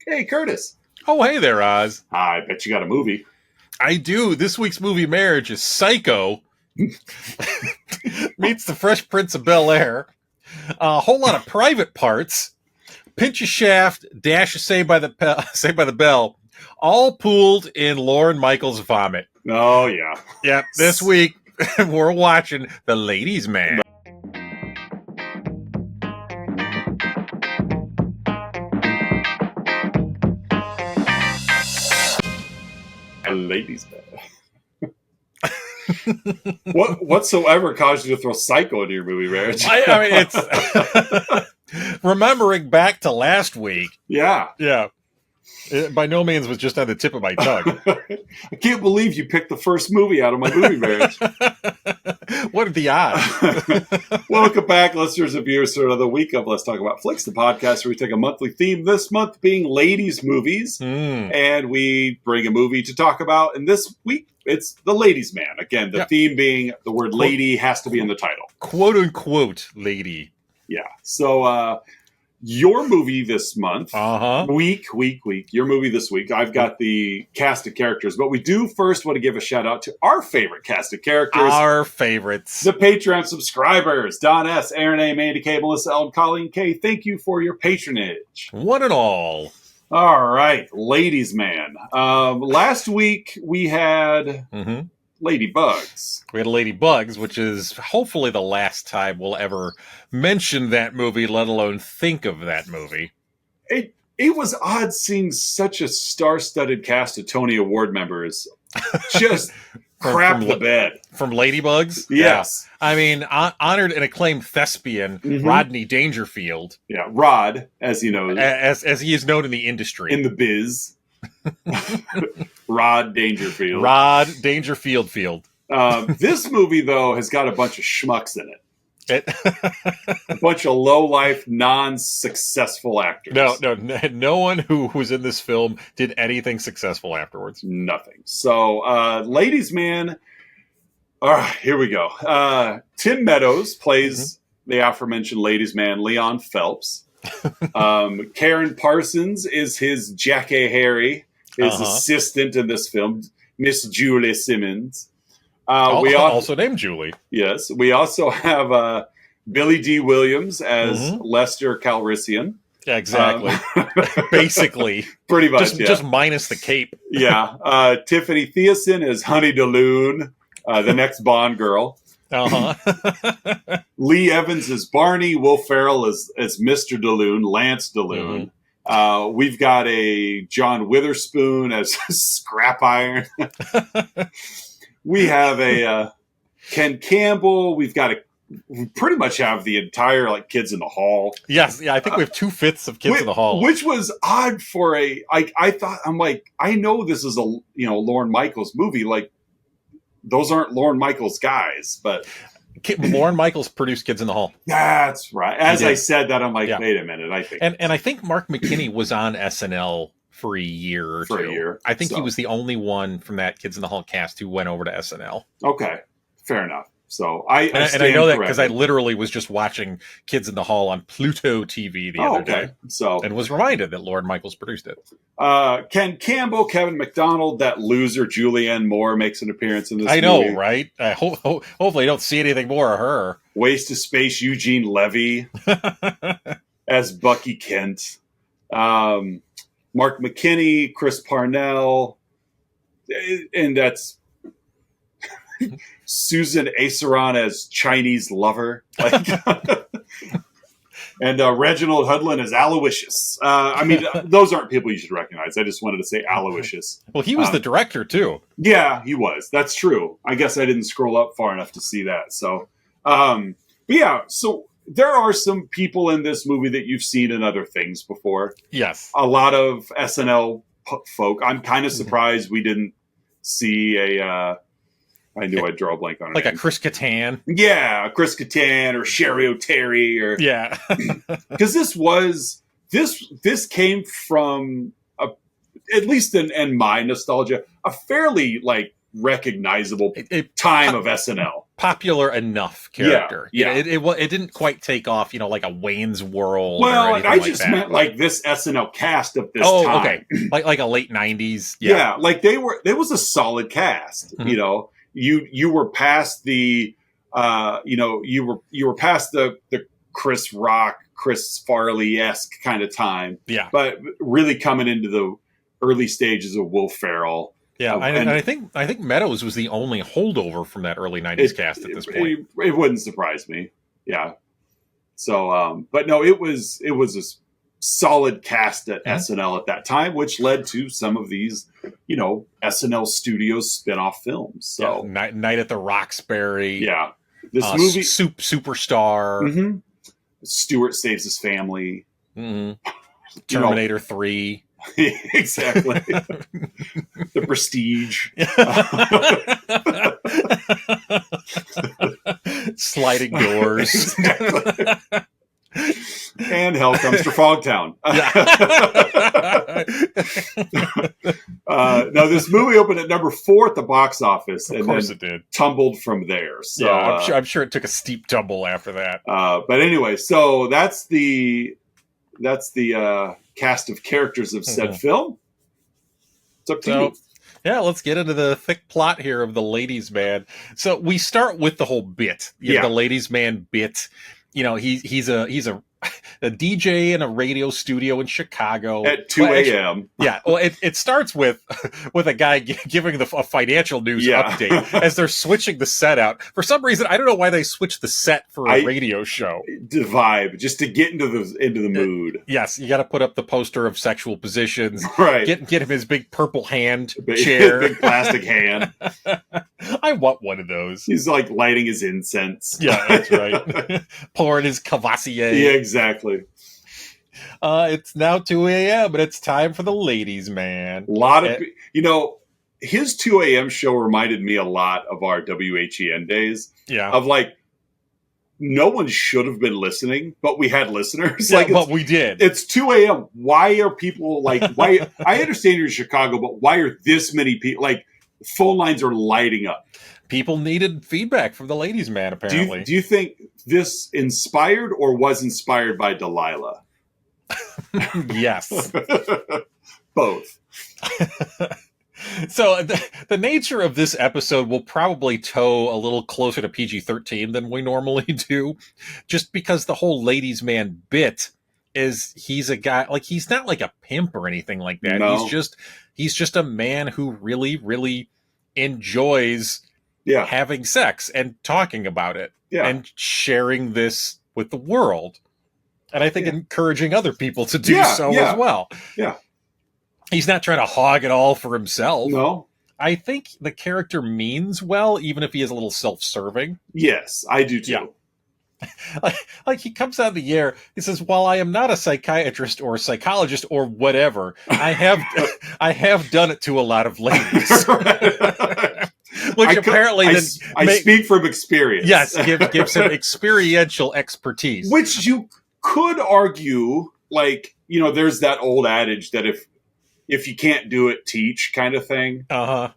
Hey, Curtis. Oh, hey there, Oz. I bet you got a movie. I do. This week's movie marriage is Psycho meets the Fresh Prince of Bel-Air. A whole lot of Private Parts. Pinch a Shaft, dash a Saved by the Bell. All pooled in Lorne Michaels' vomit. Oh, yeah. Yep. This week, we're watching The Ladies' Man. Ladies' Man. Whatsoever caused you to throw Psycho into your movie marriage? I mean, it's remembering back to last week. Yeah. It by no means was just on the tip of my tongue. I can't believe you picked the first movie out of my movie marriage. What are the odds? Welcome back, listeners and viewers, to another week of Let's Talk About Flicks, the podcast where we take a monthly theme, this month being ladies' movies, and we bring a movie to talk about. And this week, it's The Ladies' Man. Again, the theme being the word lady has to be in the title. Quote, unquote, lady. Yeah. So, your movie this month, week, your movie this week. I've got the cast of characters, but we do first want to give a shout out to our favorite cast of characters. Our favorites. The Patreon subscribers, Don S., Aaron A., Mandy K., Melissa L., and Colleen K. Thank you for your patronage. One and all. All right, Ladies' Man. Last week we had Ladybugs. We had Ladybugs, which is hopefully the last time we'll ever mention that movie, let alone think of that movie. It was odd seeing such a star-studded cast of Tony Award members just crap the bed. From Ladybugs? Yes. Yeah. I mean, honored and acclaimed thespian Rodney Dangerfield. Yeah, Rod, as you know. As he is known in the industry. In the biz. Rod Dangerfield. Rod Dangerfield Field. This movie, though, has got a bunch of schmucks in it. A bunch of low-life, non-successful actors. No one who was in this film did anything successful afterwards. Nothing. So, Ladies' Man. All right, here we go. Tim Meadows plays the aforementioned Ladies' Man, Leon Phelps. Karen Parsons is his Jack A. Harry, his assistant in this film, Miss Julie Simmons. We also named Julie. Yes. We also have Billy D. Williams as Lester Calrissian. Yeah, exactly. Basically. Pretty much, just minus the cape. Yeah. Tiffany Thiessen as Honey DeLune, the next Bond girl. Lee Evans as Barney. Will Ferrell as Mr. DeLune, Lance DeLune. We've got a John Witherspoon as Scrap Iron. We have a Ken Campbell. We pretty much have the entire Kids in the Hall. Yes, yeah, I think we have 2/5 of Kids in the Hall, which was odd for I thought I know this is a Lorne Michaels movie. Those aren't Lorne Michaels guys, but Lorne Michaels produced Kids in the Hall. That's right. As I said that, I'm like, wait a minute. I think and I think Mark McKinney was on SNL for a year or two. I think he was the only one from that Kids in the Hall cast who went over to SNL. Okay, fair enough. So I know that because I literally was just watching Kids in the Hall on Pluto TV the other day. And was reminded that Lorne Michaels produced it. Ken Campbell, Kevin McDonald, that loser Julianne Moore makes an appearance in this movie. I know, right? Hopefully I don't see anything more of her. Waste of Space Eugene Levy as Bucky Kent. Mark McKinney, Chris Parnell, and that's Susan Aceron as Chinese lover, and Reginald Hudlin as Aloysius. Those aren't people you should recognize. I just wanted to say Aloysius. Well, he was the director too. Yeah, he was. That's true. I guess I didn't scroll up far enough to see that. So, so there are some people in this movie that you've seen in other things before. Yes. A lot of SNL folk. I'm kind of surprised we didn't see I knew I'd draw a blank on it. Like a Chris Kattan. Yeah, Chris Kattan or Sherry O'Terry or because this came from at least in my nostalgia, a fairly recognizable time of SNL. popular enough character. Yeah. It didn't quite take off, like a Wayne's World. Well, or anything I just that. meant like this SNL cast of this time. Okay, like a late '90s. Yeah, like there was a solid cast. Mm-hmm. You were past the you were past the Chris Rock, Chris Farley-esque kind of time. Yeah, but really coming into the early stages of Will Ferrell. Yeah, and I think Meadows was the only holdover from that early '90s cast at this point. It wouldn't surprise me. Yeah. So, but no, it was a solid cast at SNL at that time, which led to some of these, SNL Studios spin-off films. So, Night at the Roxbury. Yeah, this movie, Superstar. Mm-hmm. Stewart Saves His Family. Mm-hmm. Terminator 3. Exactly. The Prestige. Sliding doors. Exactly. And Hell Comes to Frogtown. No, this movie opened at number 4 at the box office. Of course it did. Tumbled from there. So, yeah, I'm sure it took a steep tumble after that. But anyway, so that's the cast of characters of said film. It's up to you. Yeah, let's get into the thick plot here of the Ladies' Man. So we start with the whole bit. The Ladies' Man bit. He's a DJ in a radio studio in Chicago at 2 a.m. Yeah, well, it starts with a guy giving a financial news update as they're switching the set out. For some reason, I don't know why they switched the set for a radio show. The vibe, just to get into the mood. Yes, you got to put up the poster of sexual positions. Right. Get him his big purple hand chair, big plastic hand. I want one of those. He's like lighting his incense. Yeah, that's right. Pouring his Courvoisier. Yeah, exactly. It's now 2 a.m., but it's time for the Ladies' Man. A lot of, his 2 a.m. show reminded me a lot of our WHEN days. Yeah. Of like, no one should have been listening, but we had listeners. Yeah, but we did. It's 2 a.m. Why are people why? I understand you're in Chicago, but why are this many people, phone lines are lighting up? People needed feedback from the Ladies' Man, apparently. Do you think this inspired or was inspired by Delilah? Yes. Both. So the nature of this episode will probably toe a little closer to PG-13 than we normally do, just because the whole Ladies' Man bit is he's a guy, he's not like a pimp or anything like that. No. He's just a man who really, really enjoys having sex and talking about it and sharing this with the world. And I think encouraging other people to do so as well. Yeah. He's not trying to hog it all for himself. No. I think the character means well, even if he is a little self-serving. Yes, I do too. Yeah. Like he comes out of the air, he says, "While I am not a psychiatrist or a psychologist or whatever, I have done it to a lot of ladies." Which I speak from experience. Yes, gives him experiential expertise. Which you could argue, there's that old adage that if you can't do it, teach kind of thing. Uh-huh.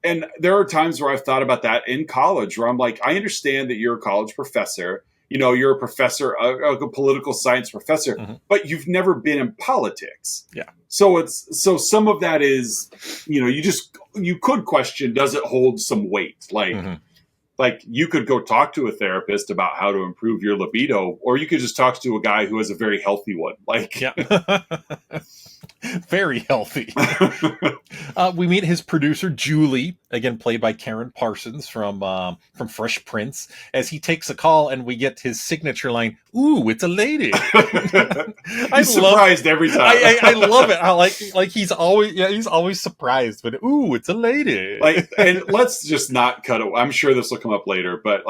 And there are times where I've thought about that in college where I'm like, I understand that you're a college professor. You're a professor, a political science professor, but you've never been in politics. Yeah. So some of that is, you could question, does it hold some weight? Like you could go talk to a therapist about how to improve your libido, or you could just talk to a guy who has a very healthy one. Very healthy. We meet his producer, Julie, again played by Karen Parsons from Fresh Prince, as he takes a call, and we get his signature line, "Ooh, it's a lady." He's surprised every time. I love it. He's always surprised, but "Ooh, it's a lady." And let's just not cut it. I'm sure this will come up later, but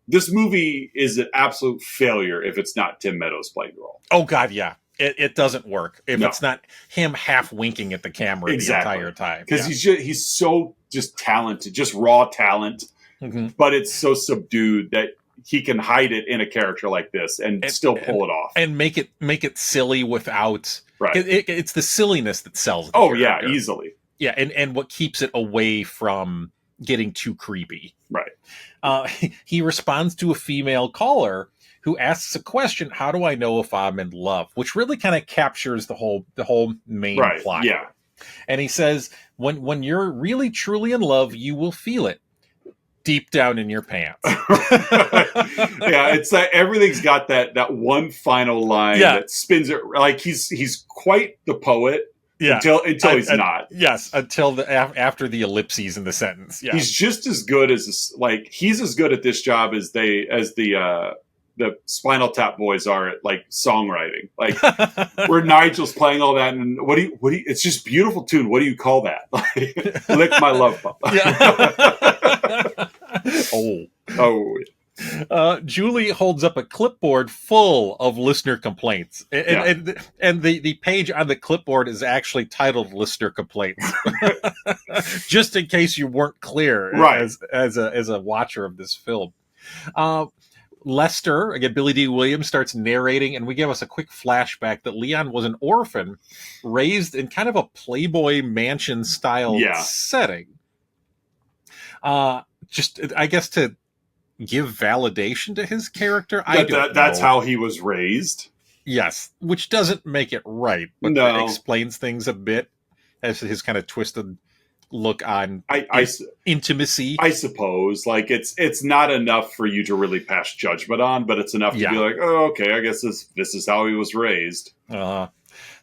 this movie is an absolute failure if it's not Tim Meadows playing the role. Oh God, yeah. It doesn't work if it's not him half winking at the camera the entire time. Because he's so just talented, just raw talent, but it's so subdued that he can hide it in a character like this and still pull it off and make it silly without. Right. It's the silliness that sells. Oh yeah, easily. Yeah, and what keeps it away from getting too creepy. Right. He responds to a female caller who asks a question, how do I know if I'm in love? Which really kind of captures the whole main plot. Yeah. And he says, when you're really truly in love, you will feel it deep down in your pants. Yeah, it's like everything's got that one final line that spins it. Like he's quite the poet. Yeah. Until he's not. Yes, until after the ellipses in the sentence. Yeah. He's just as good as he's as good at this job as the Spinal Tap boys are at like songwriting. Like where Nigel's playing all that, and what do you? It's just beautiful tune. What do you call that? Lick my love pump. Yeah. Oh. Julie holds up a clipboard full of listener complaints, and the page on the clipboard is actually titled "Listener Complaints," just in case you weren't clear, right? As a watcher of this film. Lester, again, Billy D. Williams starts narrating, and we give us a quick flashback that Leon was an orphan, raised in kind of a Playboy mansion style setting. Just, I guess, to give validation to his character. That's how he was raised. Yes, which doesn't make it right, but it explains things a bit as his kind of twisted look on intimacy. I suppose, like it's not enough for you to really pass judgment on, but it's enough to be like, oh, okay, I guess this is how he was raised.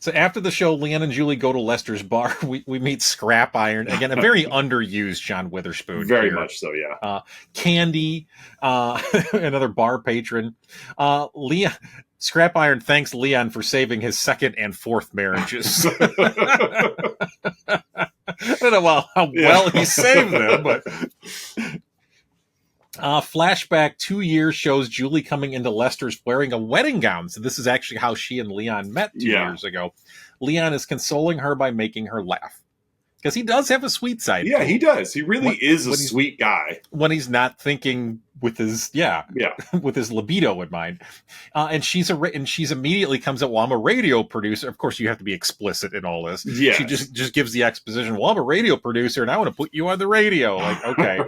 So after the show, Leon and Julie go to Lester's bar. We meet Scrap Iron. Again, a very underused John Witherspoon. Very much so, yeah. Candy, another bar patron. Leon, Scrap Iron thanks Leon for saving his second and fourth marriages. I don't know how well he saved them, but... flashback 2 years shows Julie coming into Lester's wearing a wedding gown. So this is actually how she and Leon met 2 years ago. Leon is consoling her by making her laugh. Because he does have a sweet side. Yeah, he does. He really is a sweet guy. When he's not thinking with his, with his libido in mind. And she's immediately comes out, well, I'm a radio producer. Of course, you have to be explicit in all this. Yes. She just gives the exposition, well, I'm a radio producer and I want to put you on the radio. Like, okay.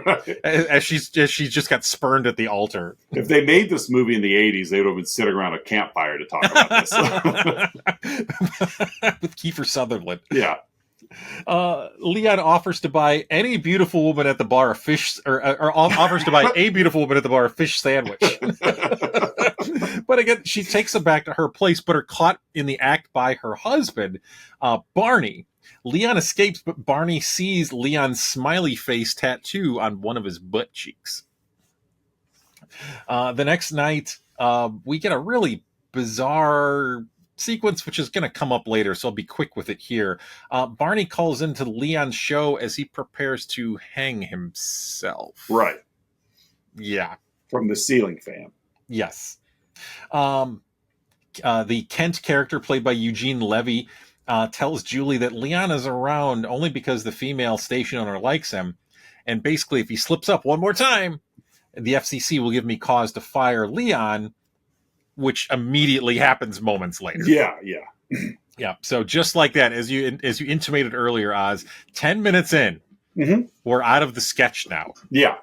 as she's just got spurned at the altar. If they made this movie in the 80s, they would have been sitting around a campfire to talk about this. With Kiefer Sutherland. Yeah. Leon offers to buy any beautiful woman at the bar a fish, or offers to buy a beautiful woman at the bar a fish sandwich. But again, she takes him back to her place, but are caught in the act by her husband, Barney. Leon escapes, but Barney sees Leon's smiley face tattoo on one of his butt cheeks. The next night, we get a really bizarre sequence, which is going to come up later, so I'll be quick with it here. Barney calls into Leon's show as he prepares to hang himself. Right. Yeah. From the ceiling fan. Yes. The Kent character, played by Eugene Levy, tells Julie that Leon is around only because the female station owner likes him, and basically if he slips up one more time, the FCC will give me cause to fire Leon, which immediately happens moments later. Yeah. Yeah. So just like that, as you intimated earlier, Oz, 10 minutes in, we're out of the sketch now. Yeah.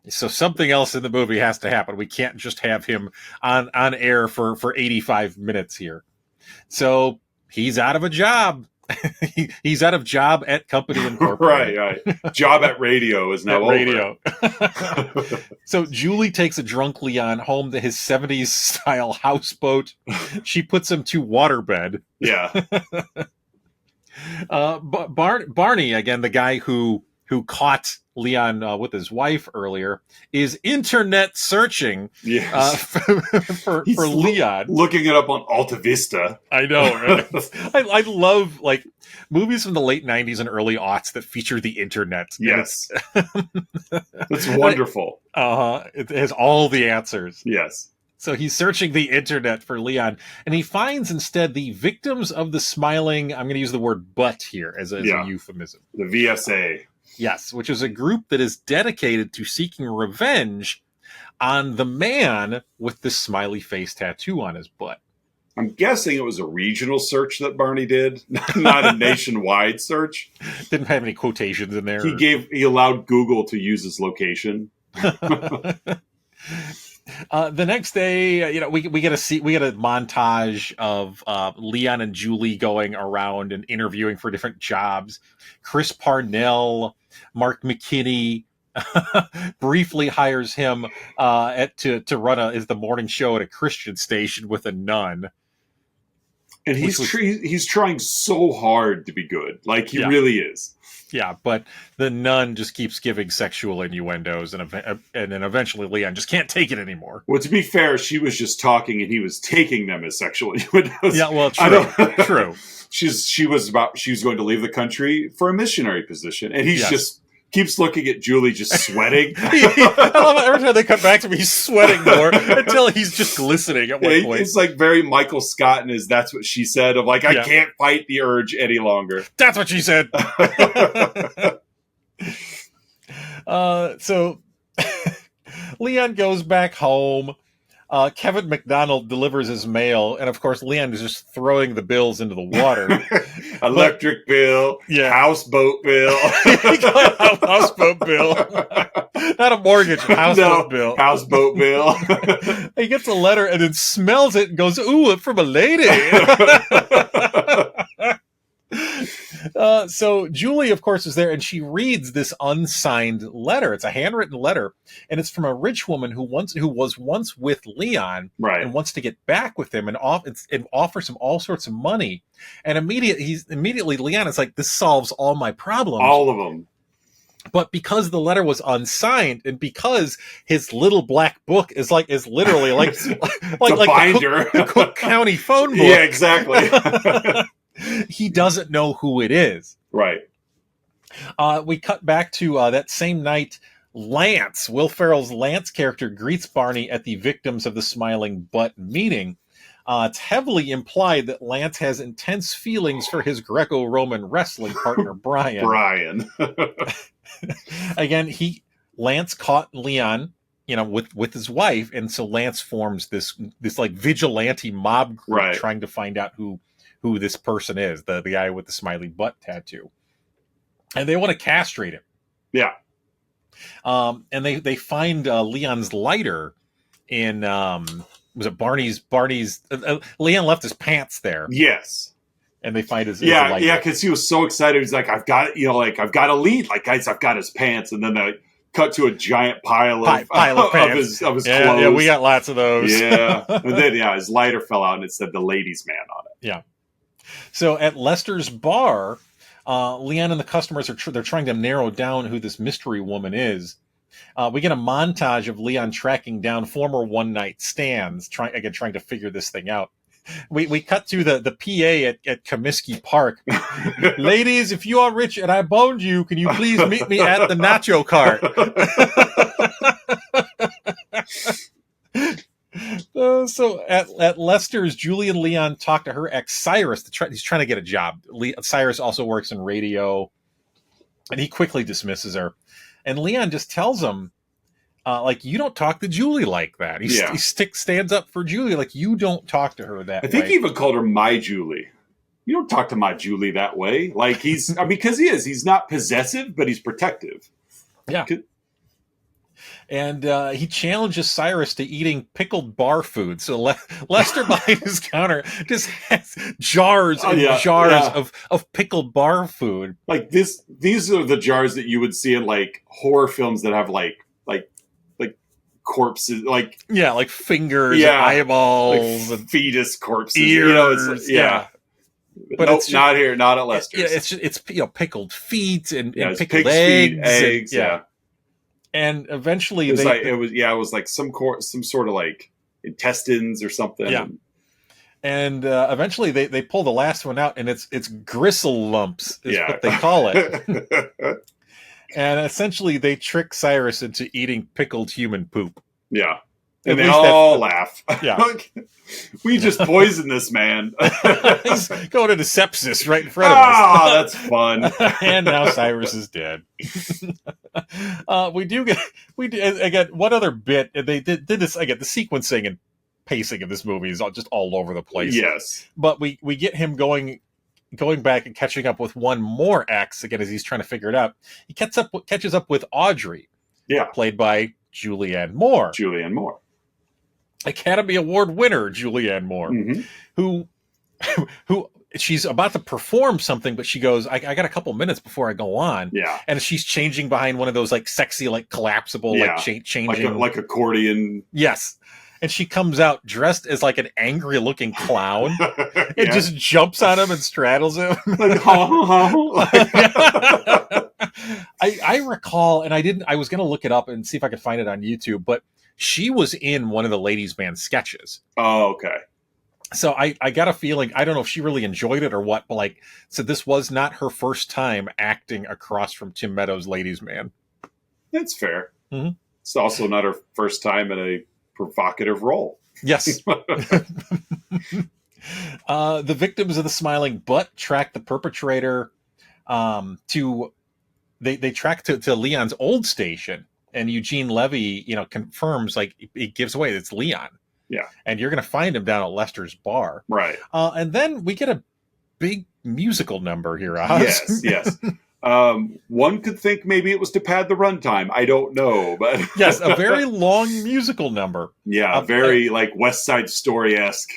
So something else in the movie has to happen. We can't just have him on air for 85 minutes here. So he's out of a job. He's out of job at Company Incorporated. Right. Job at radio is now over. Radio. So Julie takes a drunk Leon home to his 70s style houseboat. She puts him to waterbed. Yeah. Barney, again, the guy who caught Leon with his wife earlier, is internet searching for Leon. Looking it up on Alta Vista. I know, right? I love like movies from the late 90s and early aughts that feature the internet. Yes. It's wonderful. It has all the answers. Yes. So he's searching the internet for Leon, and he finds instead the victims of the smiling, I'm going to use the word butt here as a euphemism. The VSA. Yes, which is a group that is dedicated to seeking revenge on the man with the smiley face tattoo on his butt. I'm guessing it was a regional search that Barney did, not a nationwide search. Didn't have any quotations in there. He allowed Google to use his location. The next day, we get a montage of Leon and Julie going around and interviewing for different jobs. Chris Parnell, Mark McKinney briefly hires him to run the morning show at a Christian station with a nun. And he's trying so hard to be good. Like, he really is. Yeah, but the nun just keeps giving sexual innuendos, and then eventually Leon just can't take it anymore. Well, to be fair, she was just talking, and he was taking them as sexual innuendos. Yeah, well, true. She was going to leave the country for a missionary position, and he's just keeps looking at Julie, just sweating. I love it. Every time they cut back to me, he's sweating more until he's just glistening at one point. It's like very Michael Scott in his "That's What She Said" of like, I can't fight the urge any longer. That's what she said. So Leon goes back home. Kevin McDonald delivers his mail, and of course Leon is just throwing the bills into the water. Electric bill, houseboat bill. Houseboat bill. Not a mortgage, houseboat bill. Houseboat bill. He gets a letter and then smells it and goes, "Ooh, it's from a lady." So Julie, of course, is there, and she reads this unsigned letter. It's a handwritten letter, and it's from a rich woman who was once with Leon, and wants to get back with him and offers him all sorts of money. And immediately Leon is like, "This solves all my problems, all of them." But because the letter was unsigned, and because his little black book is literally like a binder, the Cook County phone book. Yeah, exactly. He doesn't know who it is. Right. We cut back to that same night. Lance, Will Ferrell's Lance character, greets Barney at the Victims of the Smiling Butt meeting. It's heavily implied that Lance has intense feelings for his Greco-Roman wrestling partner, Brian. Again, Lance caught Leon, with his wife, and so Lance forms this like vigilante mob group trying to find out who this person is, the guy with the smiley butt tattoo. And they want to castrate him. Yeah. And they find Leon's lighter in, was it Barney's, Leon left his pants there. Yes. And they find his lighter. lighter. Yeah, because he was so excited. He's like, I've got a lead. Like, guys, I've got his pants. And then they cut to a giant pile of pants. of his clothes. Yeah, we got lots of those. Yeah. And then, his lighter fell out and it said the ladies' man on it. Yeah. So at Lester's bar, Leon and the customers they're trying to narrow down who this mystery woman is. We get a montage of Leon tracking down former one-night stands, trying to figure this thing out. We cut to the PA at Comiskey Park. "Ladies, if you are rich and I boned you, can you please meet me at the nacho cart?" So at Lester's, Julie and Leon talk to her ex Cyrus. He's trying to get a job. Cyrus also works in radio, and he quickly dismisses her. And Leon just tells him, "You don't talk to Julie like that." He stands up for Julie, like, you don't talk to her that way. I think he even called her my Julie. You don't talk to my Julie that way. Like, because he is. He's not possessive, but he's protective. Yeah. And he challenges Cyrus to eating pickled bar food. So Lester behind his counter just has jars and jars of pickled bar food. Like these are the jars that you would see in like horror films that have like corpses, like fingers, and eyeballs, and fetus corpses, ears. But nope, it's not here, not at Lester's. It's pickled feet and pickled eggs. And eventually it was like some sort of like intestines or something. Yeah. And eventually they pull the last one out, and it's gristle lumps is what they call it. And essentially they trick Cyrus into eating pickled human poop. Yeah. And they all laugh. Yeah. We just poisoned this man. He's going into sepsis right in front of us. Oh, that's fun. And now Cyrus is dead. We do again, what other bit? They did this again, the sequencing and pacing of this movie is just all over the place. Yes. But we get him going back and catching up with one more ex again as he's trying to figure it out. He catches up with Audrey. Yeah. Played by Julianne Moore. Julianne Moore. Academy Award winner Julianne Moore. Mm-hmm. Who she's about to perform something, but she goes, I got a couple minutes before I go on. Yeah. And she's changing behind one of those like sexy, like collapsible, like changing. Like accordion. Yes. And she comes out dressed as like an angry looking clown. And just jumps on him and straddles him. Like, I recall, and I was going to look it up and see if I could find it on YouTube, but she was in one of the Ladies Man sketches. Oh, okay. So I got a feeling, I don't know if she really enjoyed it or what, but like, so this was not her first time acting across from Tim Meadows' Ladies Man. That's fair. Mm-hmm. It's also not her first time in a provocative role. Yes. The victims of the smiling butt track the perpetrator to Leon's old station, and Eugene Levy, confirms, like, it gives away it's Leon. Yeah. And you're going to find him down at Lester's bar. Right. And then we get a big musical number here, Oz. Yes. One could think maybe it was to pad the runtime. I don't know, but yes, a very long musical number. Yeah, very like West Side Story-esque,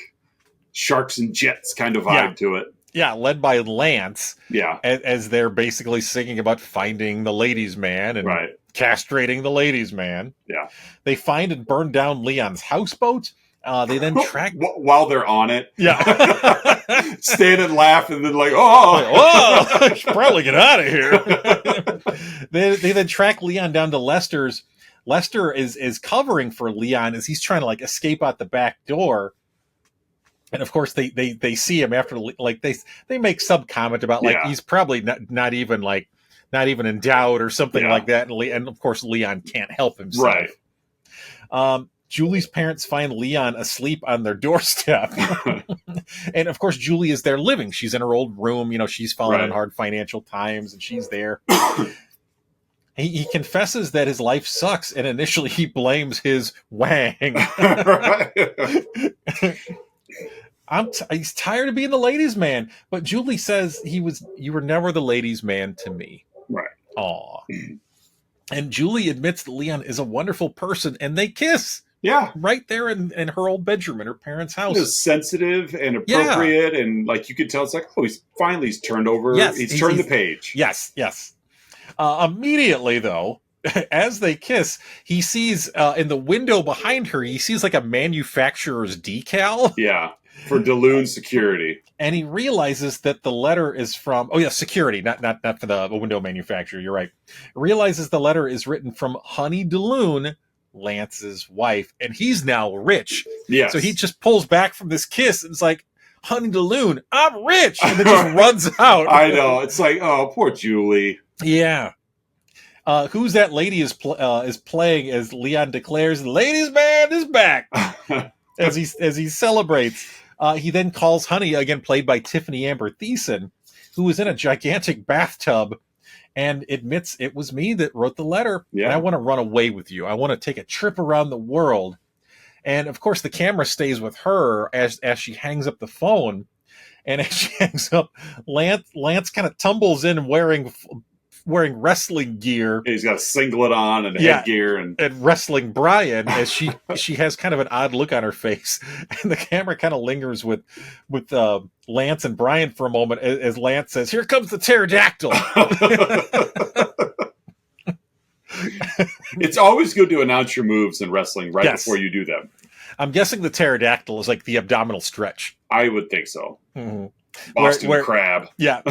Sharks and Jets kind of vibe to it. Yeah, led by Lance. Yeah, as they're basically singing about finding the ladies' man and castrating the ladies' man. Yeah, they find and burn down Leon's houseboat. They then track while they're on it. Yeah. Stand and laugh and then like, I should probably get out of here. They then track Leon down to Lester's. Lester is covering for Leon as he's trying to like escape out the back door. And of course they see him after, like, they make some comment about like he's probably not even in doubt or something like that. And of course Leon can't help himself. Right. Julie's parents find Leon asleep on their doorstep. And of course, Julie is there living. She's in her old room. She's fallen on hard financial times and she's there. He confesses that his life sucks. And initially he blames his wang. He's tired of being the ladies' man. But Julie says you were never the ladies' man to me. Right. Aw. And Julie admits that Leon is a wonderful person and they kiss. Yeah. Right there in her old bedroom in her parents' house. It was sensitive and appropriate. And like you could tell, it's like, he's turned over. Yes, he's turned the page. Yes. Immediately, though, as they kiss, he sees in the window behind her, he sees like a manufacturer's decal. Yeah. For Duluth Security. And he realizes that the letter is from, security, not for the window manufacturer. You're right. Realizes the letter is written from Honey Duluth, Lance's wife, and he's now rich. Yeah. So he just pulls back from this kiss and it's like, Honey Duluth, I'm rich, and then just runs out. I know. It's like, oh, poor Julie. Yeah. Who's that lady is playing as Leon declares, the ladies' man is back. as he celebrates. He then calls Honey, again played by Tiffany Amber Thiessen, who is in a gigantic bathtub, and admits it was me that wrote the letter. Yeah. And I want to run away with you. I want to take a trip around the world. And of course, the camera stays with her as she hangs up the phone. And as she hangs up, Lance kind of tumbles in wearing wrestling gear. He's got a singlet on and headgear and wrestling Brian as she has kind of an odd look on her face, and the camera kind of lingers with Lance and Brian for a moment as Lance says, "Here comes the pterodactyl." It's always good to announce your moves in wrestling before you do them. I'm guessing the pterodactyl is like the abdominal stretch. I would think so. Mm-hmm. Boston Crab. Yeah.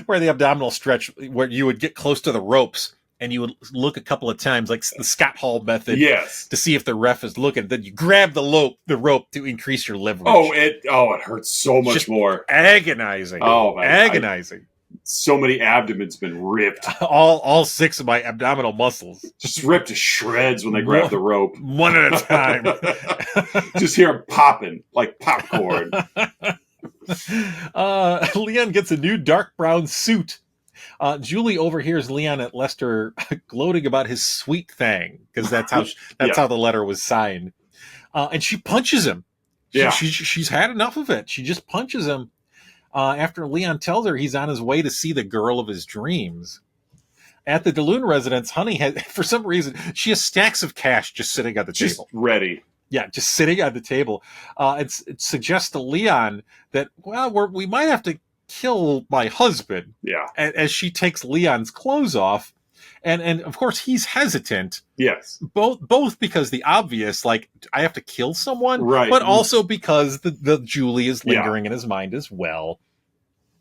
Where the abdominal stretch, where you would get close to the ropes and you would look a couple of times, like the Scott Hall method, yes, to see if the ref is looking. Then you grab the rope to increase your leverage. It hurts so much just more. Agonizing. Oh, man. Agonizing. So many abdomens been ripped. All 6 of my abdominal muscles just ripped to shreds when they grab the rope, one at a time. Just hear them popping like popcorn. Leon gets a new dark brown suit. Julie overhears Leon at Lester gloating about his sweet thing, because that's how the letter was signed. And she punches him. Yeah. She's had enough of it. She just punches him after Leon tells her he's on his way to see the girl of his dreams. At the DeLune residence, Honey has, for some reason, she has stacks of cash just sitting at the table. Ready. Yeah, just sitting at the table. It suggests to Leon that, well, we might have to kill my husband. Yeah. As she takes Leon's clothes off. And of course, he's hesitant. Yes. Both because the obvious, like, I have to kill someone, right? But also because the Julie is lingering in his mind as well.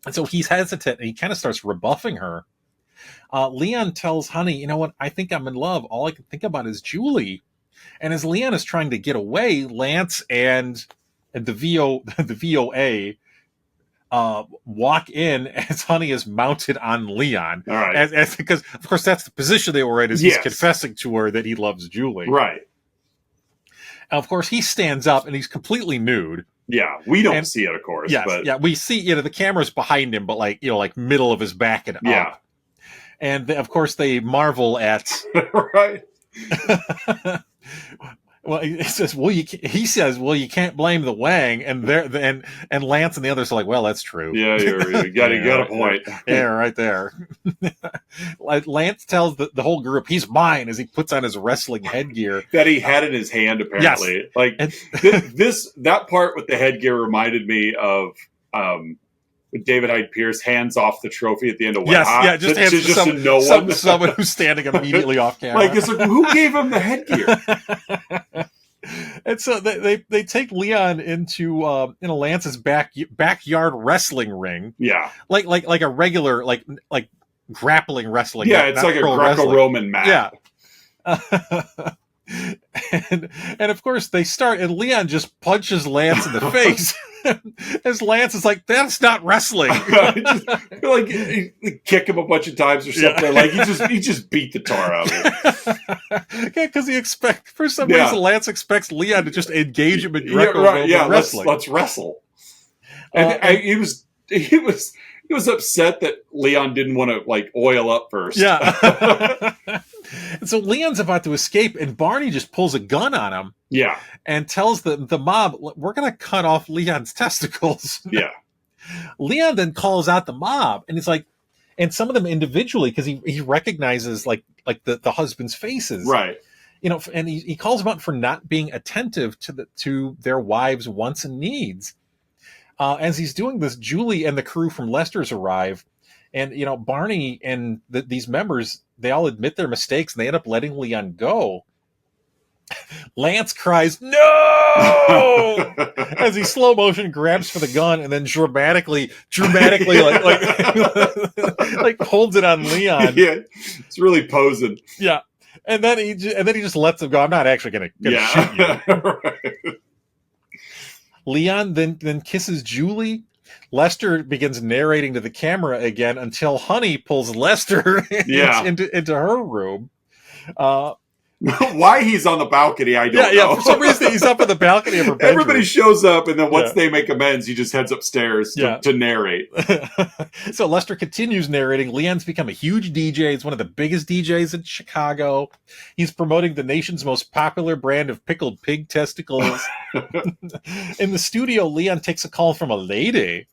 And so he's hesitant, and he kind of starts rebuffing her. Leon tells Honey, you know what? I think I'm in love. All I can think about is Julie. And as Leon is trying to get away, Lance and the VOA walk in as Honey is mounted on Leon. All right. Because, of course, that's the position they were in, is he's confessing to her that he loves Julie. Right. And, of course, he stands up, and he's completely nude. Yeah, we don't see it, of course. Yes, but... yeah, we see, the camera's behind him, but, like, like middle of his back and up. And, of course, they marvel at... right. Well, he says, you can't blame the Wang, and Lance and the others are like, well, that's true. Yeah, you got a point. Yeah, right there. Lance tells the whole group he's mine as he puts on his wrestling headgear that he had in his hand. Apparently, yes. Like that part with the headgear reminded me of David Hyde Pierce hands off the trophy at the end of Wet Hot. Yeah, just hands to someone who's standing immediately off camera. Like, it's like, who gave him the headgear? And so they take Leon into Lance's backyard wrestling ring. Yeah, like a regular like grappling wrestling. Yeah, it's like a Greco-Roman mat. Yeah. And of course they start, and Leon just punches Lance in the face. As Lance is like, that's not wrestling. Like he kick him a bunch of times or something. Yeah. Like he just beat the tar out of him. Yeah, because for some reason Lance expects Leon to just engage him in Greco-Roman wrestling. Let's wrestle. And he was upset that Leon didn't want to like oil up first. Yeah. And so Leon's about to escape, and Barney just pulls a gun on him. Yeah. And tells the mob, we're going to cut off Leon's testicles. Yeah. Leon then calls out the mob, and it's like, and some of them individually, because he recognizes like the husband's faces. Right. And he calls them out for not being attentive to their wives' wants and needs. As he's doing this, Julie and the crew from Lester's arrive, and Barney and these members, they all admit their mistakes, and they end up letting Leon go. Lance cries, "No!" as he slow motion grabs for the gun and then dramatically like holds it on Leon. Yeah, it's really posing. Yeah, and then he just lets him go. I'm not actually gonna shoot you. Right. Leon then kisses Julie. Lester begins narrating to the camera again until Honey pulls Lester into her room. Why he's on the balcony, I don't know. Yeah, for some reason he's up on the balcony of her bedroom. Everybody shows up, and then once they make amends, he just heads upstairs to narrate. So Lester continues narrating. Leon's become a huge DJ. He's one of the biggest DJs in Chicago. He's promoting the nation's most popular brand of pickled pig testicles. In the studio, Leon takes a call from a lady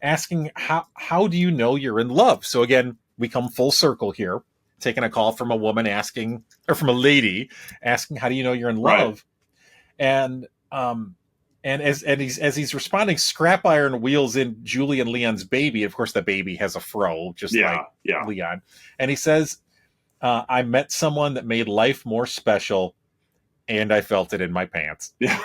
asking, how do you know you're in love? So again, we come full circle here. Taking a call from a woman asking, or from a lady asking, how do you know you're in love? Right. And as he's responding, Scrap Iron wheels in Julie and Leon's baby. Of course, the baby has a fro, just like Leon. And he says, I met someone that made life more special, and I felt it in my pants. Yeah.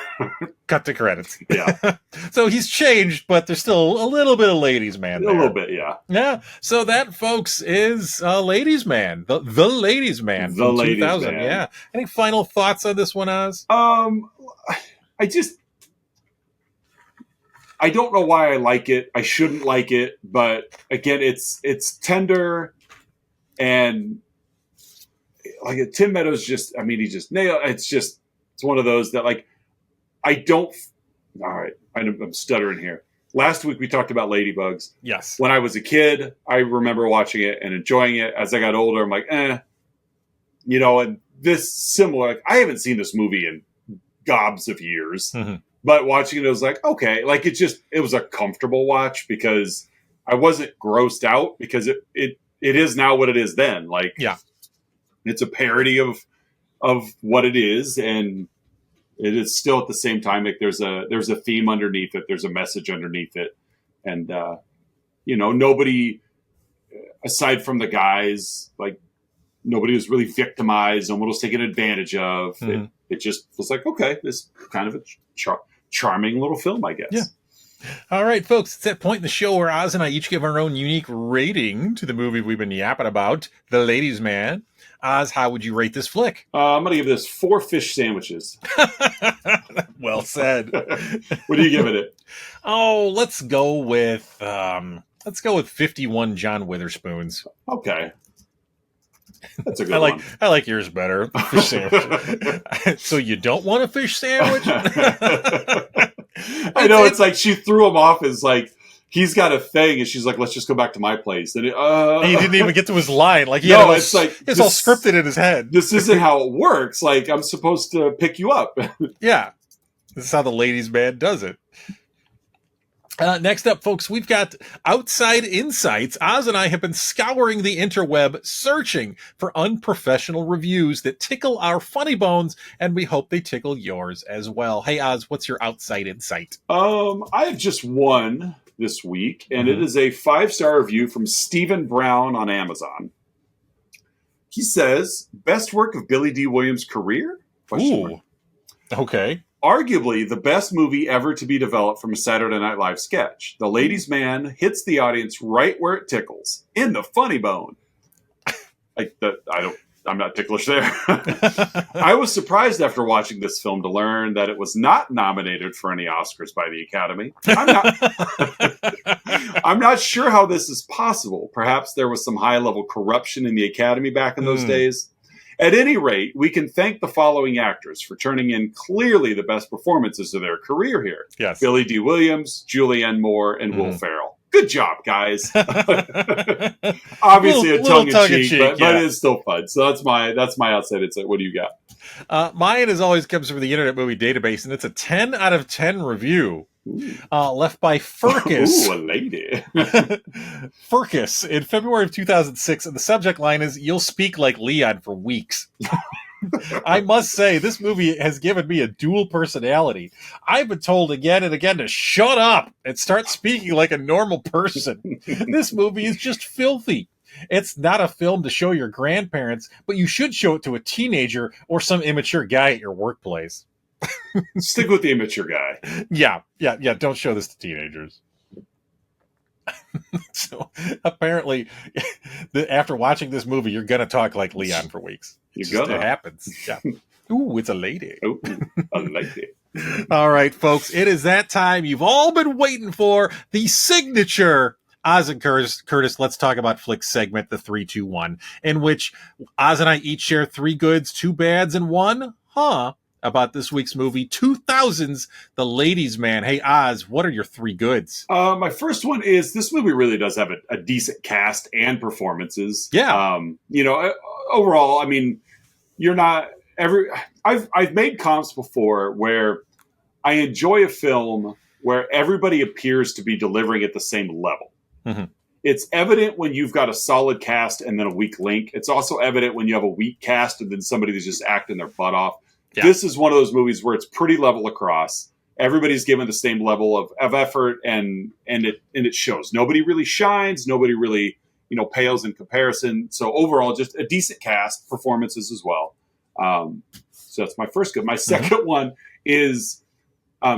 Cut to credits. Yeah. So he's changed, but there's still a little bit of Ladies Man there. A little bit, yeah. Yeah. So that, folks, is Ladies Man. The Ladies Man from 2000. Man. Yeah. Any final thoughts on this one, Oz? I don't know why I like it. I shouldn't like it, but again, it's tender, and like Tim Meadows he just nailed. It's one of those that like all right, I'm stuttering here. Last week we talked about Ladybugs. Yes. When I was a kid, I remember watching it and enjoying it. As I got older, I'm like, and this similar. Like, I haven't seen this movie in gobs of years. Mm-hmm. But watching it was like, okay, like it was a comfortable watch because I wasn't grossed out because it is now what it is then. Like, yeah, it's a parody of what it is, and it is still at the same time like there's a theme underneath it, there's a message underneath it, and nobody aside from the guys, like nobody was really victimized, no one was taken advantage of. Mm-hmm. It just was like, okay, this kind of a charming little film, I guess. Yeah. All right, folks, it's that point in the show where Oz and I each give our own unique rating to the movie we've been yapping about, The Ladies' Man. Oz, how would you rate this flick? I'm going to give this 4 fish sandwiches. Well said. What are you giving it? Oh, let's go with 51 John Witherspoons. Okay. That's a good one. I like yours better. Fish sandwich. So you don't want a fish sandwich? I know, it's like she threw him off as like, he's got a thing, and she's like, let's just go back to my place. And he didn't even get to his line. Like, it's all scripted in his head. This isn't how it works. Like, I'm supposed to pick you up. Yeah. This is how the ladies' man does it. Next up, folks, we've got Outside Insights. Oz and I have been scouring the interweb, searching for unprofessional reviews that tickle our funny bones, and we hope they tickle yours as well. Hey, Oz, what's your Outside Insight? I have just one this week, and it is a 5-star review from Stephen Brown on Amazon. He says, best work of Billy D. Williams' career? Ooh. Okay. Arguably the best movie ever to be developed from a Saturday Night Live sketch. The Ladies' Man hits the audience right where it tickles, in the funny bone. I'm not ticklish there. I was surprised after watching this film to learn that it was not nominated for any Oscars by the Academy. I'm not sure how this is possible. Perhaps there was some high-level corruption in the Academy back in those days. At any rate, we can thank the following actors for turning in clearly the best performances of their career here. Yes. Billy D. Williams, Julianne Moore, and Will Ferrell. Good job, guys. Obviously a tongue-in-cheek, but it is still fun. So that's my outside insight. What do you got? Mine, as always, comes from the Internet Movie Database, and it's a 10 out of 10 review. Left by Furcus. Ooh, a lady. Furcus in February of 2006, and the subject line is, "You'll speak like Leon for weeks." I must say, this movie has given me a dual personality. I've been told again and again to shut up and start speaking like a normal person. This movie is just filthy. It's not a film to show your grandparents, but you should show it to a teenager or some immature guy at your workplace. Stick with the immature guy. Yeah. Don't show this to teenagers. So apparently, after watching this movie, you're gonna talk like Leon for weeks. It happens. Yeah. Ooh, it's a lady. Ooh, a lady. All right, folks, it is that time you've all been waiting for, the signature Oz and Curtis, let's talk about flick segment, the 3-2-1, in which Oz and I each share 3 goods, 2 bads, and 1 about this week's movie, 2000's The Ladies' Man. Hey, Oz, what are your 3 goods? My first one is this movie really does have a decent cast and performances. Yeah. Overall, I mean, I've made comps before where I enjoy a film where everybody appears to be delivering at the same level. Mm-hmm. It's evident when you've got a solid cast and then a weak link. It's also evident when you have a weak cast and then somebody that's just acting their butt off. Yeah. This is one of those movies where it's pretty level across. Everybody's given the same level of effort, and it shows. Nobody really shines. Nobody really pales in comparison. So overall, just a decent cast, performances as well. So that's my first good. My second one is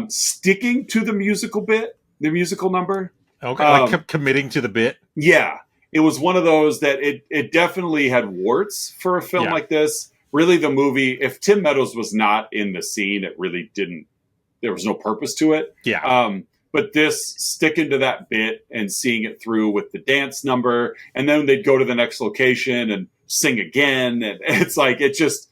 sticking to the musical bit, the musical number. Okay, like committing to the bit. Yeah, it was one of those that it definitely had warts for a film like this. Really, the movie, if Tim Meadows was not in the scene, it really didn't, there was no purpose to it. Yeah. But this, sticking to that bit and seeing it through with the dance number, and then they'd go to the next location and sing again. And it's like, it's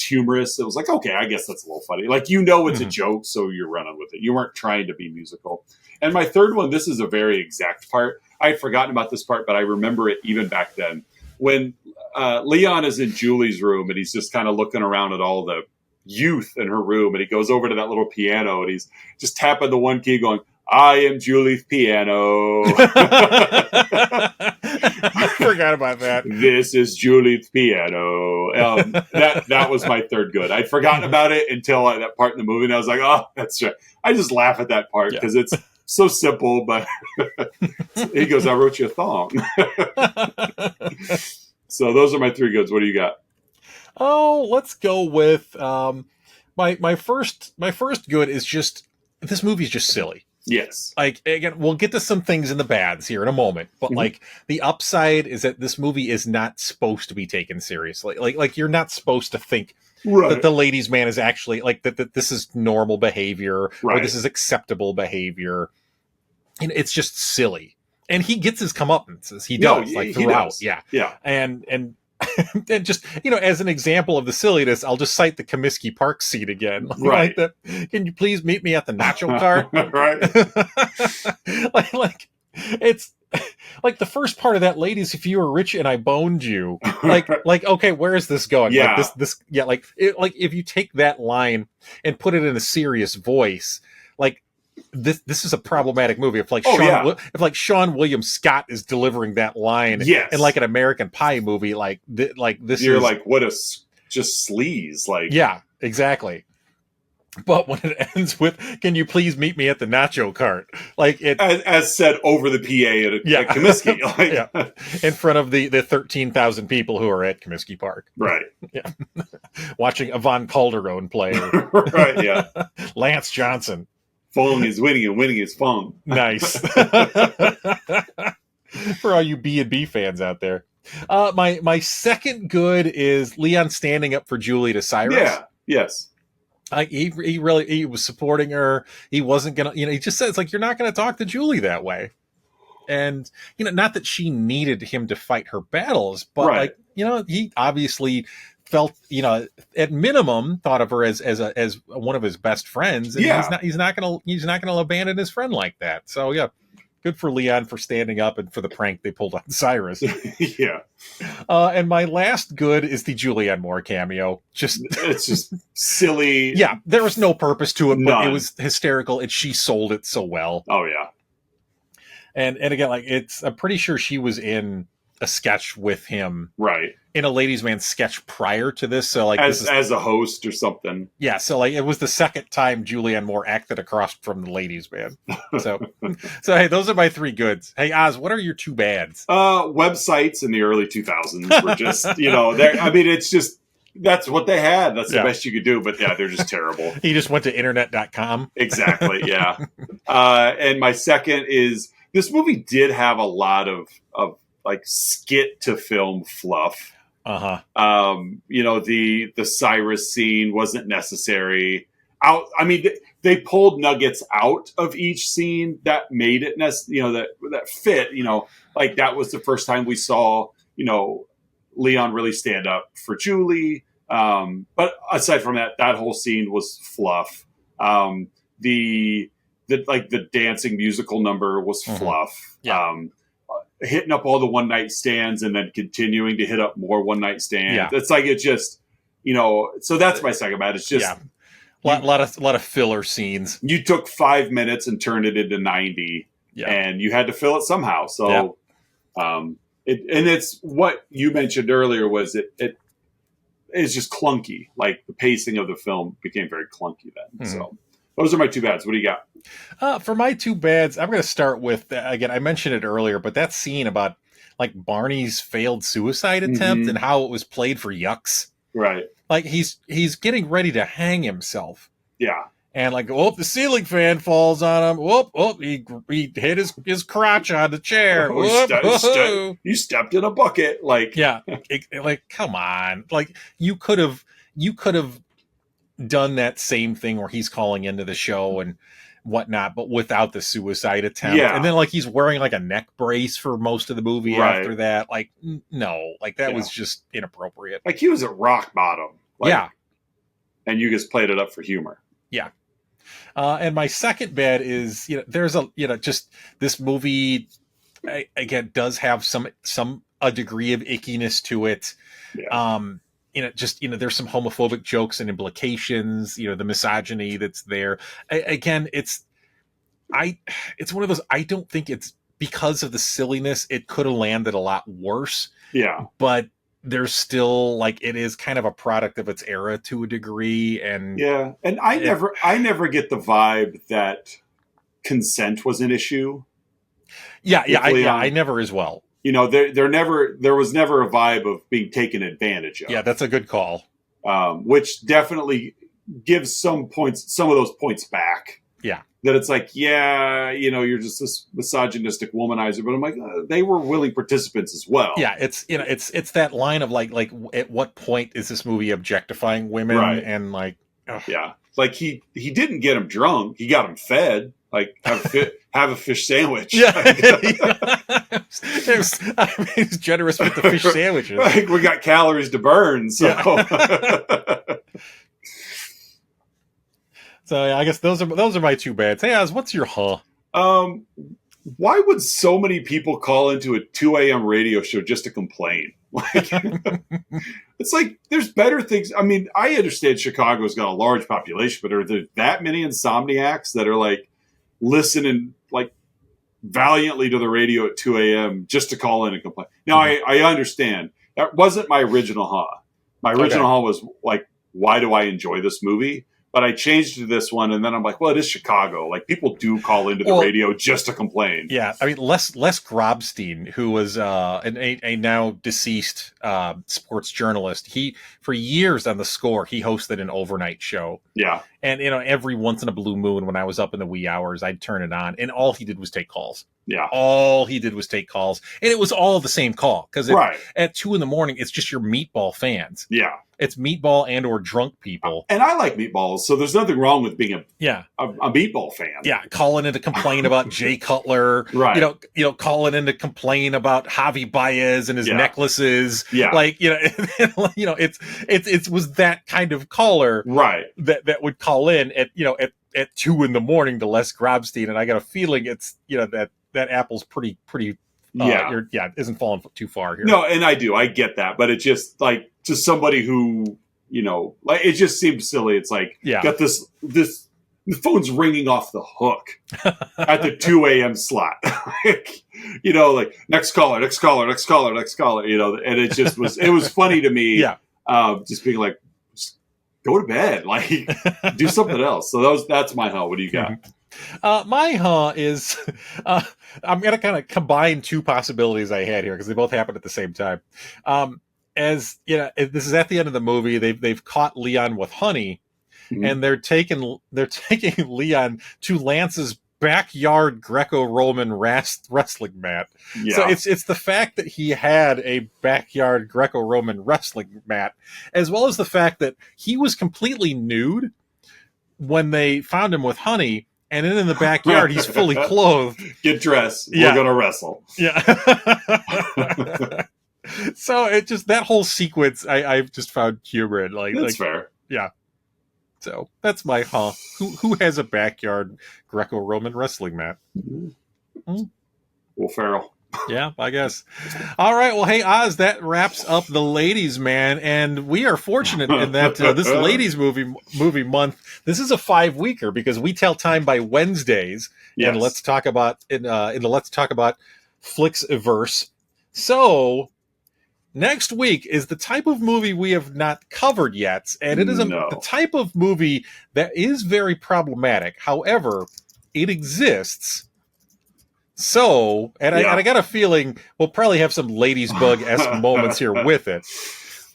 humorous. It was like, okay, I guess that's a little funny. Like, it's a joke, so you're running with it. You weren't trying to be musical. And my third one, this is a very exact part. I had forgotten about this part, but I remember it even back then. When Leon is in Julie's room and he's just kind of looking around at all the youth in her room, and he goes over to that little piano, and he's just tapping the one key, going, "I am Julie's piano." I forgot about that. This is Julie's piano. That was my third good. I'd forgotten about it until that part in the movie, and I was like, "Oh, that's right." I just laugh at that part because it's so simple, but he goes, "I wrote you a thong." So those are my three goods. What do you got? Oh, let's go with my first good is just this movie is just silly. Yes. Like, again, we'll get to some things in the bads here in a moment, but like the upside is that this movie is not supposed to be taken seriously. Like you're not supposed to think that the ladies' man is actually like that this is normal behavior or this is acceptable behavior. And it's just silly. And he gets his comeuppances. He does, like throughout. Does. Yeah. And and just, as an example of the silliness, I'll just cite the Comiskey Park scene again. Like that, can you please meet me at the nacho cart? like it's like the first part of that, ladies, if you were rich and I boned you, like okay, where is this going? Yeah. Like if you take that line and put it in a serious voice, like this is a problematic movie. If Sean William Scott is delivering that line in like an American Pie movie, like this, you're like, what a just sleaze, like exactly. But when it ends with, "Can you please meet me at the nacho cart?" Like it, as said over the PA at Comiskey, in front of the 13,000 people who are at Comiskey Park, watching Yvonne Calderon play, Lance Johnson. Fong is winning and winning is Fong. Nice. For all you B&B fans out there. My second good is Leon standing up for Julie to Cyrus. Yeah, yes. He was supporting her. He wasn't going to, he just says, like, you're not going to talk to Julie that way. And, not that she needed him to fight her battles, but he obviously felt, at minimum thought of her as one of his best friends. And he's not going to abandon his friend like that. So good for Leon for standing up and for the prank they pulled on Cyrus. And my last good is the Julianne Moore cameo. It's just silly. Yeah, there was no purpose to it, but it was hysterical, and she sold it so well. Oh yeah. And again, like I'm pretty sure she was in a sketch with him, in a Ladies' Man sketch prior to this. So like as a host or something. Yeah, so like it was the second time Julianne Moore acted across from the Ladies' Man. So hey, those are my three goods. Hey Oz, what are your two bads? Websites in the early 2000s were just I mean, it's just that's what they had. That's the best you could do. But they're just terrible. He just went to internet.com. Exactly. Yeah. And my second is this movie did have a lot of like skit to film fluff. The Cyrus scene wasn't necessary. I mean, they pulled nuggets out of each scene that made it that fit. Like that was the first time we saw Leon really stand up for Julie. But aside from that whole scene was fluff. The dancing musical number was fluff. Hitting up all the one night stands and then continuing to hit up more one night stands. It's like, it just, so that's my second bad. It's just a lot of filler scenes. You took 5 minutes and turned it into 90 and you had to fill it somehow. So, it's what you mentioned earlier was it is just clunky. Like the pacing of the film became very clunky then. So those are my two bads. What do you got? For my two bads, I'm going to start with, again, I mentioned it earlier, but that scene about like Barney's failed suicide attempt and how it was played for yucks. Right. Like he's getting ready to hang himself. Yeah. And like, the ceiling fan falls on him. He hit his crotch on the chair. You stepped in a bucket. Like, like, come on. Like you could have done that same thing where he's calling into the show and whatnot, but without the suicide attempt. And then like he's wearing like a neck brace for most of the movie after that. Like, no, like that was just inappropriate. Like he was at rock bottom. Like, and you just played it up for humor. Yeah. And my second bad is, there's just this movie again does have a degree of ickiness to it. there's some homophobic jokes and implications, the misogyny that's there. Again, it's one of those, I don't think it's because of the silliness, it could have landed a lot worse. Yeah. But there's still, like, it is kind of a product of its era to a degree. And yeah. And I never get the vibe that consent was an issue. I never as well. There was never a vibe of being taken advantage of. Yeah, that's a good call. Which definitely gives some of those points back. Yeah. That it's like, you're just this misogynistic womanizer, but I'm like, they were willing participants as well. Yeah, it's that line of like at what point is this movie objectifying women? Right. And like, ugh. Yeah, like he didn't get him drunk, he got him fed. Like, have a fish sandwich. Yeah, he's generous with the fish sandwiches. Like, we got calories to burn, so. Yeah. So yeah, I guess those are my two bads. Hey, Oz, what's your why would so many people call into a 2 a.m. radio show just to complain? Like, it's like, there's better things. I mean, I understand Chicago's got a large population, but are there that many insomniacs that are like listening like valiantly to the radio at 2 a.m. just to call in and complain? Now, I understand. That wasn't my original huh. My original huh was like, why do I enjoy this movie? But I changed to this one, and then I'm like, well, it is Chicago. Like, people do call into the radio just to complain. Yeah, I mean, Les Grobstein, who was a now deceased sports journalist, he, for years on The Score, he hosted an overnight show. Yeah. And, every once in a blue moon, when I was up in the wee hours, I'd turn it on, and all he did was take calls. Yeah. All he did was take calls. And it was all the same call. Because at 2 a.m, it's just your meatball fans. Yeah. It's meatball and or drunk people. And I like meatballs, so there's nothing wrong with being a meatball fan. Yeah, calling in to complain about Jay Cutler. Right. Calling in to complain about Javi Baez and his necklaces. Yeah. Like, it was that kind of caller. Right. That would call in at 2 a.m. to Les Grobstein. And I got a feeling it's, that apple's pretty isn't falling too far here. No, and I get that, but it's just like, to somebody who, like, it just seems silly. It's like, got this, the phone's ringing off the hook at the 2 a.m. slot. like, next caller, and it just was, it was funny to me. Yeah. Just being like, just go to bed, like, do something else. So that's my huh. What do you got? My huh is, I'm going to kind of combine two possibilities I had here because they both happened at the same time. As this is at the end of the movie, they've caught Leon with honey, and they're taking Leon to Lance's backyard Greco-Roman wrestling mat. Yeah. So it's the fact that he had a backyard Greco-Roman wrestling mat, as well as the fact that he was completely nude when they found him with honey. And then in the backyard, he's fully clothed. Get dressed. We're going to wrestle. Yeah. So it just, that whole sequence, I've just found humor in. That's fair. Yeah. So that's my huh. Who has a backyard Greco-Roman wrestling mat? Mm-hmm. Will Ferrell. Yeah, I guess. All right. Well, hey, Oz, that wraps up the ladies' man. And we are fortunate in that this ladies movie month, this is a 5-weeker because we tell time by Wednesdays. Yes. And let's talk about in the Let's Talk About Flicks-verse. So next week is the type of movie we have not covered yet. And it is the type of movie that is very problematic. However, it exists. So, I got a feeling we'll probably have some ladies bug-esque moments here with it.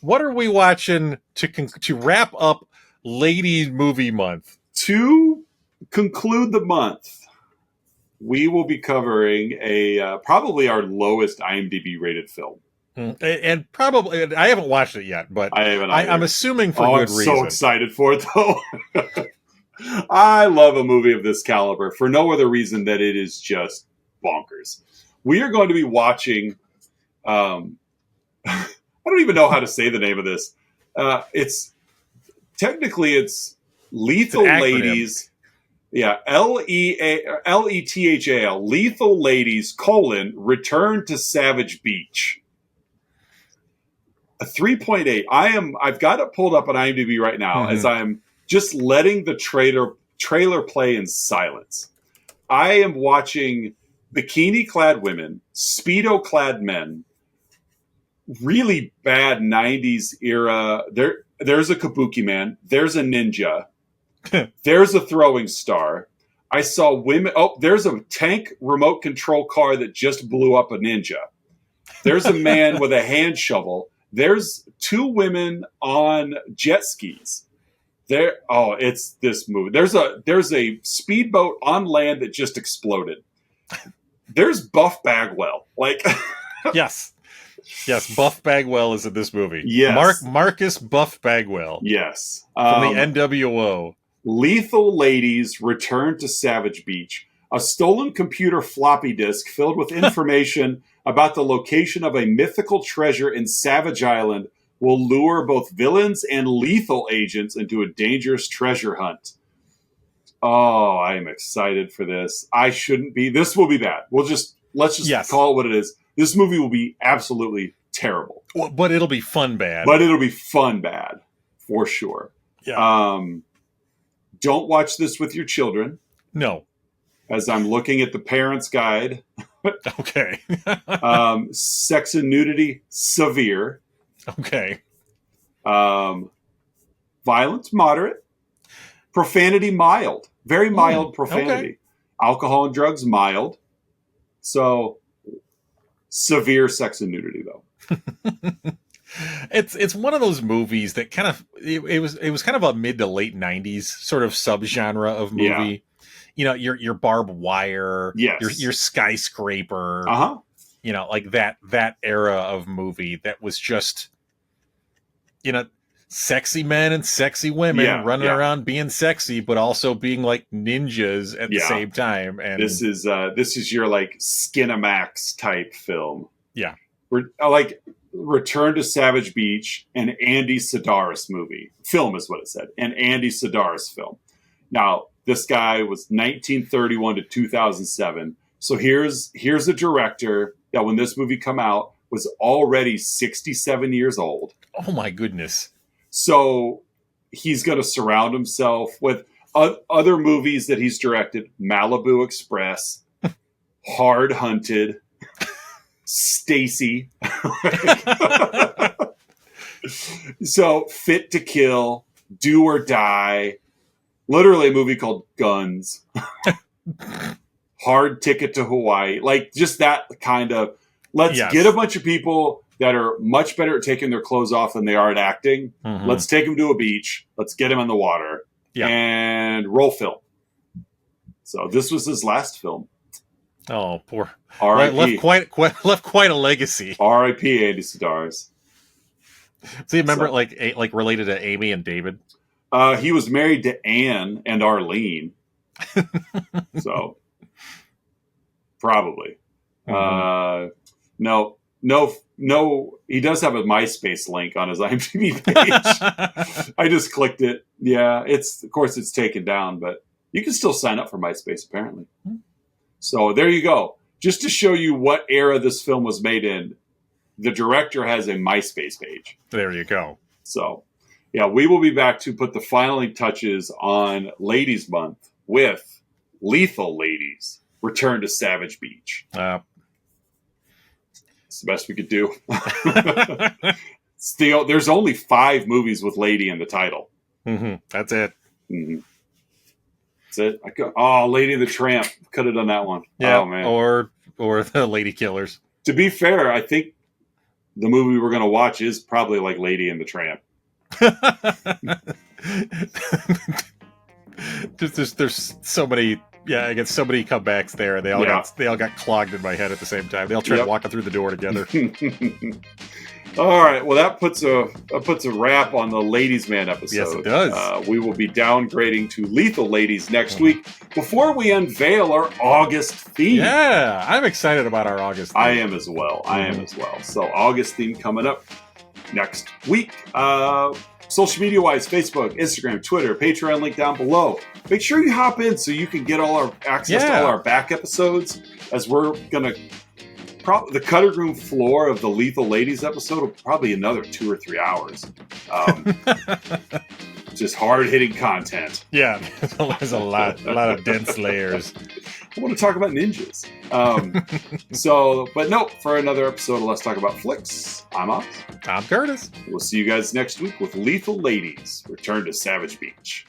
What are we watching to wrap up Ladies Movie Month? To conclude the month, we will be covering probably our lowest IMDb rated film. And probably, I haven't watched it yet, but I'm assuming for good reason. I'm so excited for it, though. I love a movie of this caliber for no other reason that it is just bonkers. We are going to be watching, I don't even know how to say the name of this. It's Lethal Ladies. Yeah, Lethal, Lethal Ladies, Return to Savage Beach. A 3.8. I've got it pulled up on IMDb right now as I'm just letting the trailer play in silence. I am watching bikini-clad women, Speedo-clad men, really bad 90s era. There's a kabuki man. There's a ninja. There's a throwing star. I saw women. Oh, there's a tank remote control car that just blew up a ninja. There's a man with a hand shovel. There's two women on jet skis. It's this movie. There's a speedboat on land that just exploded. There's Buff Bagwell. Like, yes, Buff Bagwell is in this movie. Yes, Marcus Buff Bagwell. Yes, from the NWO. Lethal Ladies return to Savage Beach. A stolen computer floppy disk filled with information about the location of a mythical treasure in Savage Island will lure both villains and lethal agents into a dangerous treasure hunt. Oh, I am excited for this. I shouldn't be. This will be bad. Let's just call it what it is. This movie will be absolutely terrible. Well, but it'll be fun bad. For sure. Yeah. Don't watch this with your children. No. As I'm looking at the parents' guide. Okay. Sex and nudity, severe. Okay. Violence, moderate. Profanity, mild. Very mild profanity. Okay. Alcohol and drugs, mild. So, severe sex and nudity, though. It's one of those movies that kind of it was kind of a mid to late 90s sort of subgenre of movie. Yeah. You know, your barbed wire, yes, your skyscraper, you know, like that era of movie that was just, you know, sexy men and sexy women running around being sexy, but also being like ninjas at the same time. And this is your like Skinamax type film. Yeah, like Return to Savage Beach, an Andy Sidaris movie. Film is what it said. An Andy Sidaris film. Now, this guy was 1931 to 2007. So here's a director that when this movie come out was already 67 years old. Oh my goodness. So he's going to surround himself with other movies that he's directed. Malibu Express, Hard Hunted, Stacy. So Fit to Kill, Do or Die, literally a movie called Guns, Hard Ticket to Hawaii. Like just that kind of, let's get a bunch of people that are much better at taking their clothes off than they are at acting. Mm-hmm. Let's take them to a beach. Let's get them in the water and roll film. So this was his last film. Oh, poor. R.I.P. Left quite a legacy. R.I.P. Andy Sidaris. So you remember like related to Amy and David? He was married to Anne and Arlene. So probably. Mm-hmm. No. He does have a MySpace link on his IMDb page. I just clicked it. Yeah, of course it's taken down, but you can still sign up for MySpace apparently. Mm-hmm. So there you go. Just to show you what era this film was made in, the director has a MySpace page. There you go. So, yeah, we will be back to put the final touches on Ladies Month with Lethal Ladies Return to Savage Beach. It's the best we could do. There's only 5 movies with lady in the title. Mm-hmm. That's it. Mm-hmm. That's it. Lady and the Tramp. Could have done that one. Yeah, oh, man. Or the Lady Killers. To be fair, I think the movie we're going to watch is probably like Lady and the Tramp. There's so many. Yeah, I get so many comebacks there. They all got clogged in my head at the same time. They all tried walking through the door together. All right. Well, that puts a wrap on the Ladies Man episode. Yes, it does. We will be downgrading to Lethal Ladies next week before we unveil our August theme. Yeah, I'm excited about our August theme. I am as well. So August theme coming up next week. Social media wise, Facebook, Instagram, Twitter, Patreon link down below. Make sure you hop in so you can get all our access to all our back episodes as we're going to the cutting room floor of the Lethal Ladies episode will probably another 2 or 3 hours. Just hard-hitting content. Yeah, there's a lot of dense layers. I want to talk about ninjas. But no, for another episode of Let's Talk About Flicks, I'm Oz. I'm Curtis. We'll see you guys next week with Lethal Ladies, Return to Savage Beach.